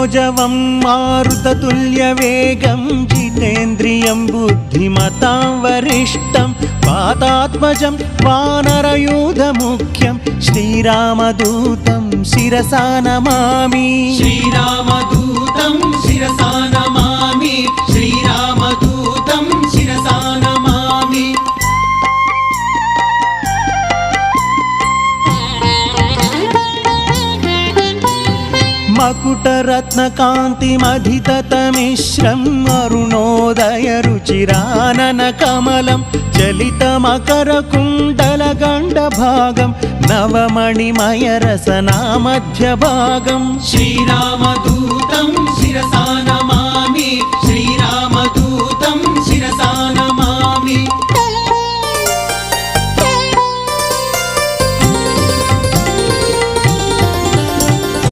मनोजवं मारुततुल्यवेगं जितेन्द्रियं बुद्धिमतां वरिष्ठं वातात्मजं वानरयूथमुख्यं श्रीरामदूतं शिरसा नमामि। श्रीरामदूतं शिरसा नमामि। श्रीरामदूतं शिरसा नमामि। मकुटरत्नकान्तिमधिततमिश्रम् अरुणोदयरुचिराननकमलं चलितमकरकुण्डलगण्डभागं नवमणिमयरसनामध्यभागम्। श्रीरामदूतं शिरसा नमामि। श्रीरामदूतं शिरसा नमामि।